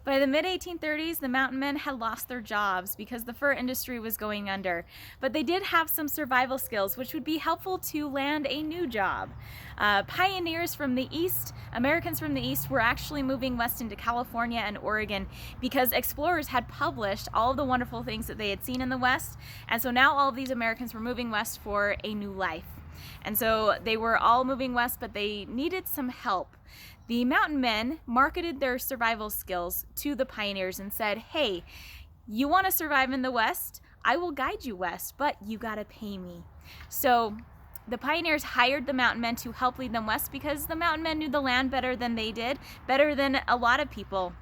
By the mid-1830s, the mountain men had lost their jobs because the fur industry was going under. But they did have some survival skills, which would be helpful to land a new job. Pioneers from the East, Americans from the East, were actually moving west into California and Oregon because explorers had published all of the wonderful things that they had seen in the West. And so now all of these Americans were moving west for a new life. And so they were all moving west, but they needed some help. The mountain men marketed their survival skills to the pioneers and said, hey, you want to survive in the West? I will guide you west, but you got to pay me. So the pioneers hired the mountain men to help lead them west because the mountain men knew the land better than they did, better than a lot of people.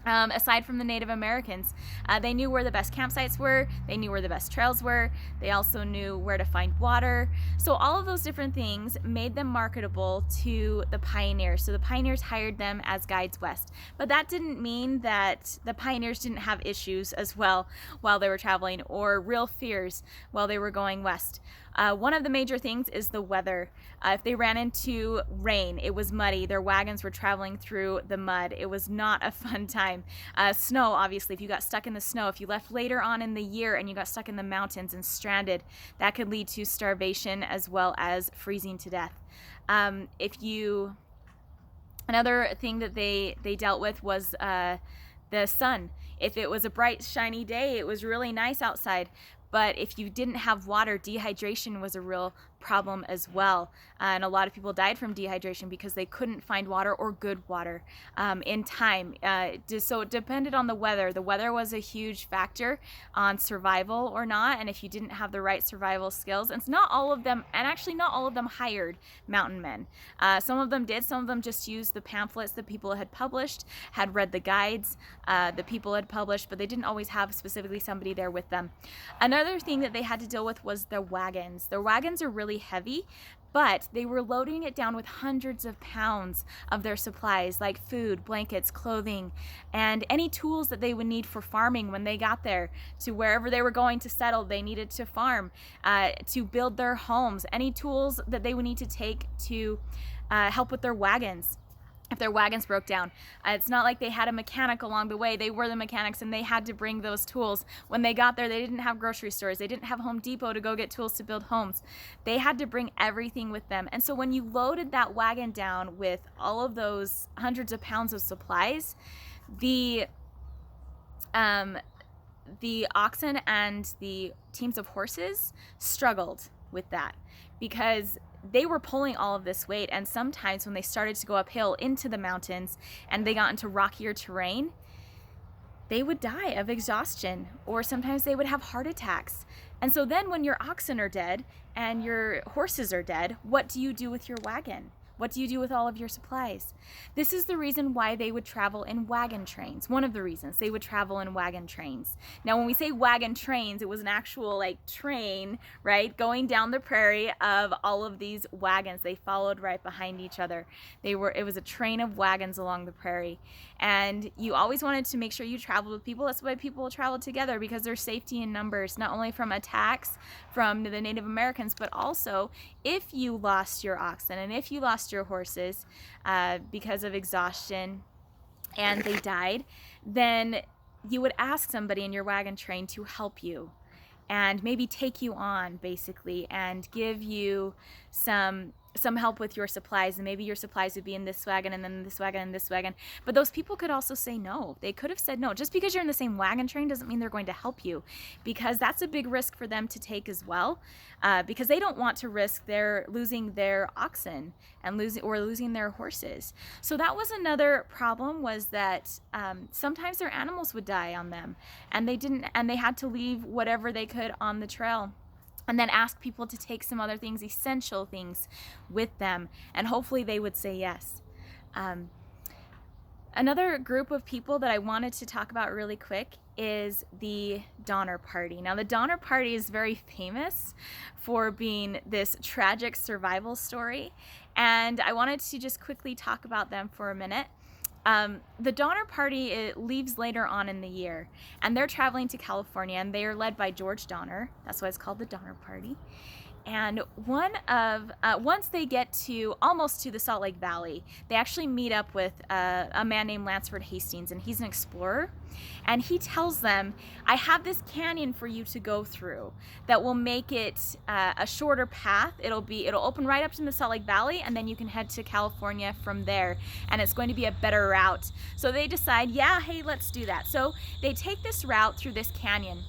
Aside from the Native Americans, they knew where the best campsites were, they knew where the best trails were, they also knew where to find water. So all of those different things made them marketable to the pioneers. So the pioneers hired them as guides west. But that didn't mean that the pioneers didn't have issues as well while they were traveling, or real fears while they were going west. One of the major things is the weather. If they ran into rain, it was muddy, their wagons were traveling through the mud. It was not a fun time. Snow, obviously, if you got stuck in the snow, if you left later on in the year and you got stuck in the mountains and stranded, that could lead to starvation as well as freezing to death. Another thing that they dealt with was the sun. If it was a bright, shiny day, it was really nice outside. But if you didn't have water, dehydration was a real problem as well. And a lot of people died from dehydration because they couldn't find water, or good water, in time. So it depended on the weather. The weather was a huge factor on survival or not, and if you didn't have the right survival skills. And not all of them hired mountain men. Some of them did. Some of them just used the pamphlets that people had published, had read the guides that people had published, but they didn't always have specifically somebody there with them. Another thing that they had to deal with was their wagons. Their wagons are really heavy, but they were loading it down with hundreds of pounds of their supplies, like food, blankets, clothing, and any tools that they would need for farming when they got there to wherever they were going to settle. They needed to farm, to build their homes, any tools that they would need to take to help with their wagons. If their wagons broke down, it's not like they had a mechanic along the way. They were the mechanics, and they had to bring those tools. When they got there, they didn't have grocery stores. They didn't have Home Depot to go get tools to build homes. They had to bring everything with them. And so when you loaded that wagon down with all of those hundreds of pounds of supplies, the oxen and the teams of horses struggled with that because they were pulling all of this weight. And sometimes when they started to go uphill into the mountains and they got into rockier terrain, they would die of exhaustion, or sometimes they would have heart attacks. And so then when your oxen are dead and your horses are dead, what do you do with your wagon? What do you do with all of your supplies? This is the reason why they would travel in wagon trains. One of the reasons they would travel in wagon trains. Now, when we say wagon trains, it was an actual train, right? Going down the prairie of all of these wagons. They followed right behind each other. It was a train of wagons along the prairie. And you always wanted to make sure you traveled with people. That's why people traveled together, because there's safety in numbers, not only from attacks from the Native Americans, but also if you lost your oxen and if you lost your horses because of exhaustion and they died, then you would ask somebody in your wagon train to help you and maybe take you on, basically, and give you some help with your supplies. And maybe your supplies would be in this wagon and then this wagon and this wagon. But those people could also say no. They could have said no. Just because you're in the same wagon train doesn't mean they're going to help you, because that's a big risk for them to take as well, because they don't want to risk losing their oxen and losing their horses. So that was another problem, was that sometimes their animals would die on them, and they had to leave whatever they could on the trail, and then ask people to take some other things, essential things, with them, and hopefully they would say yes. Another group of people that I wanted to talk about really quick is the Donner Party. Now, the Donner Party is very famous for being this tragic survival story, and I wanted to just quickly talk about them for a minute. The Donner Party leaves later on in the year, and they're traveling to California, and they are led by George Donner. That's why it's called the Donner Party. And once they get to almost to the Salt Lake Valley, they actually meet up with a man named Lansford Hastings, and he's an explorer. And he tells them, "I have this canyon for you to go through that will make it a shorter path. It'll open right up to the Salt Lake Valley, and then you can head to California from there. And it's going to be a better route." So they decide, yeah, hey, let's do that. So they take this route through this canyon.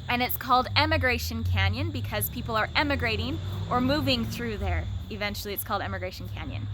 And it's called Emigration Canyon because people are emigrating or moving through there. Eventually, it's called Emigration Canyon.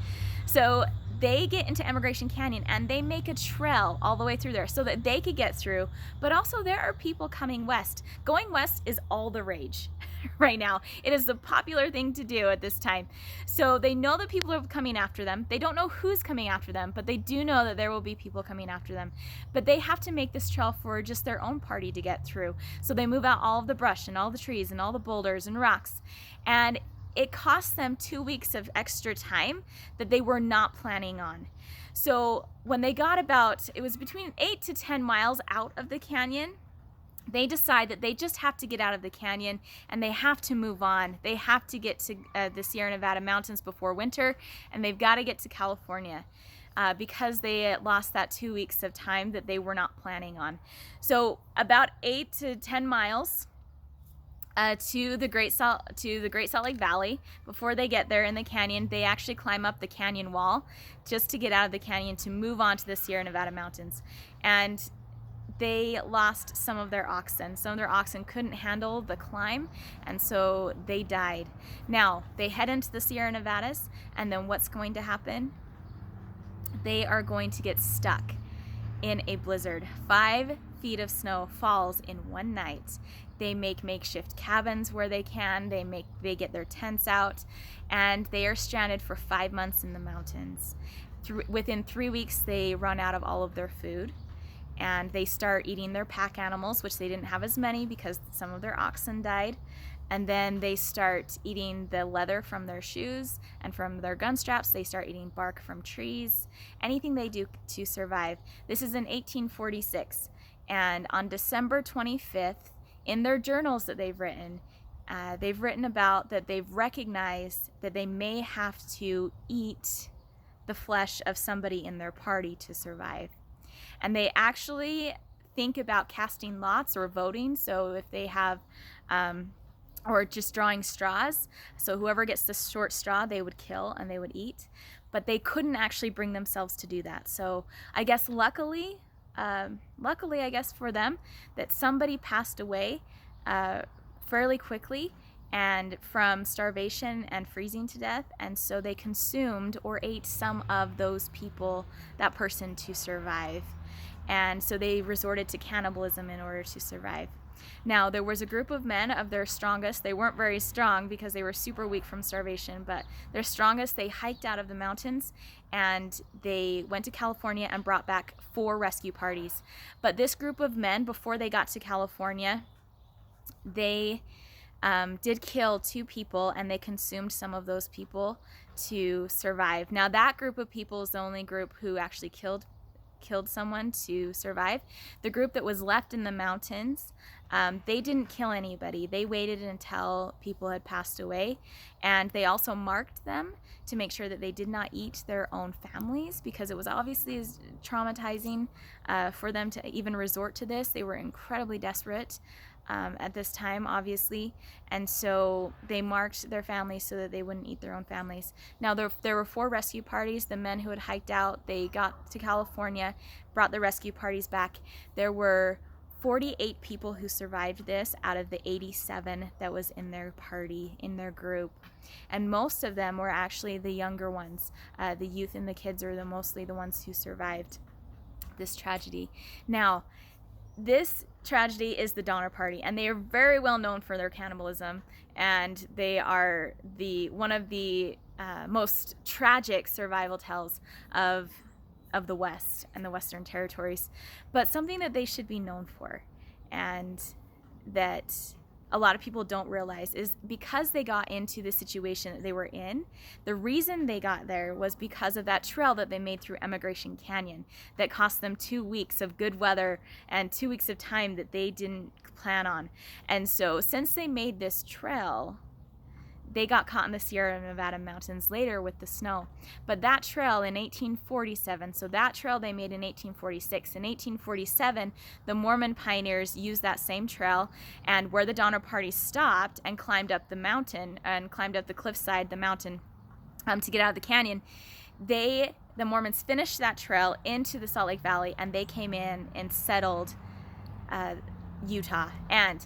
So they get into Emigration Canyon and they make a trail all the way through there so that they could get through. But also, there are people coming west. Going west is all the rage right now. It is the popular thing to do at this time. So they know that people are coming after them. They don't know who's coming after them, but they do know that there will be people coming after them. But they have to make this trail for just their own party to get through. So they move out all of the brush and all the trees and all the boulders and rocks. And it cost them 2 weeks of extra time that they were not planning on. So when they got it was between 8 to 10 miles out of the canyon, they decide that they just have to get out of the canyon and they have to move on. They have to get to the Sierra Nevada mountains before winter, and they've got to get to California because they lost that 2 weeks of time that they were not planning on. So about 8 to 10 miles to the Great Salt Lake Valley. Before they get there in the canyon, they actually climb up the canyon wall just to get out of the canyon to move on to the Sierra Nevada mountains. And they lost some of their oxen. Some of their oxen couldn't handle the climb, and so they died. Now, they head into the Sierra Nevadas, and then what's going to happen? They are going to get stuck in a blizzard. 5 feet of snow falls in one night. They make makeshift cabins where they can. They get their tents out, and they are stranded for 5 months in the mountains. Within 3 weeks, they run out of all of their food, and they start eating their pack animals, which they didn't have as many because some of their oxen died. And then they start eating the leather from their shoes and from their gun straps. They start eating bark from trees, anything they do to survive. This is in 1846. And on December 25th, in their journals that they've written about that they've recognized that they may have to eat the flesh of somebody in their party to survive. And they actually think about casting lots or voting. So if they have, or just drawing straws. So whoever gets the short straw, they would kill and they would eat. But they couldn't actually bring themselves to do that. So I guess luckily, I guess for them, that somebody passed away fairly quickly and from starvation and freezing to death, and so they consumed or ate some of those people, that person, to survive. And so they resorted to cannibalism in order to survive. Now, there was a group of men of their strongest. They weren't very strong because they were super weak from starvation, but their strongest, they hiked out of the mountains and they went to California and brought back 4 rescue parties. But this group of men, before they got to California, they did kill 2 people, and they consumed some of those people to survive. Now, that group of people is the only group who actually killed someone to survive. The group that was left in the mountains, they didn't kill anybody. They waited until people had passed away, and they also marked them to make sure that they did not eat their own families, because it was obviously traumatizing for them to even resort to this. They were incredibly desperate at this time, obviously, and so they marked their families so that they wouldn't eat their own families. Now, there were 4 rescue parties. The men who had hiked out, they got to California, brought the rescue parties back. There were 48 people who survived this out of the 87 that was in their party, in their group, and most of them were actually the younger ones. The youth and the kids are mostly the ones who survived this tragedy. Now, this tragedy is the Donner Party, and they are very well known for their cannibalism, and they are one of the most tragic survival tales of the West and the Western territories, but something that they should be known for, and that a lot of people don't realize is because they got into the situation that they were in, the reason they got there was because of that trail that they made through Emigration Canyon that cost them 2 weeks of good weather and 2 weeks of time that they didn't plan on. And so since they made this trail, they got caught in the Sierra Nevada mountains later with the snow. But that trail in 1847, so that trail they made in 1846. In 1847, the Mormon pioneers used that same trail, and where the Donner Party stopped and climbed up the mountain and climbed up the cliffside, the mountain, to get out of the canyon, the Mormons finished that trail into the Salt Lake Valley, and they came in and settled Utah. And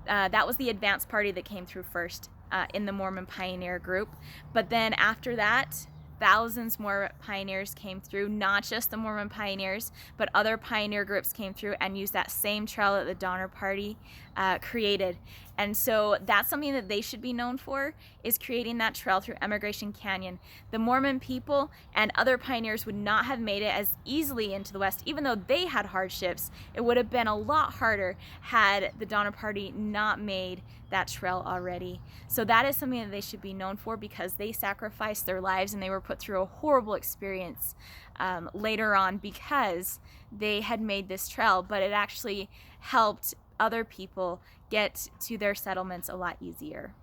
that was the advance party that came through first in the Mormon pioneer group. But then after that, thousands more pioneers came through, not just the Mormon pioneers, but other pioneer groups came through and used that same trail that the Donner Party created. And so that's something that they should be known for, is creating that trail through Emigration Canyon. The Mormon people and other pioneers would not have made it as easily into the West, even though they had hardships. It would have been a lot harder had the Donner Party not made that trail already. So that is something that they should be known for, because they sacrificed their lives and they were put through a horrible experience later on because they had made this trail, but it actually helped other people get to their settlements a lot easier.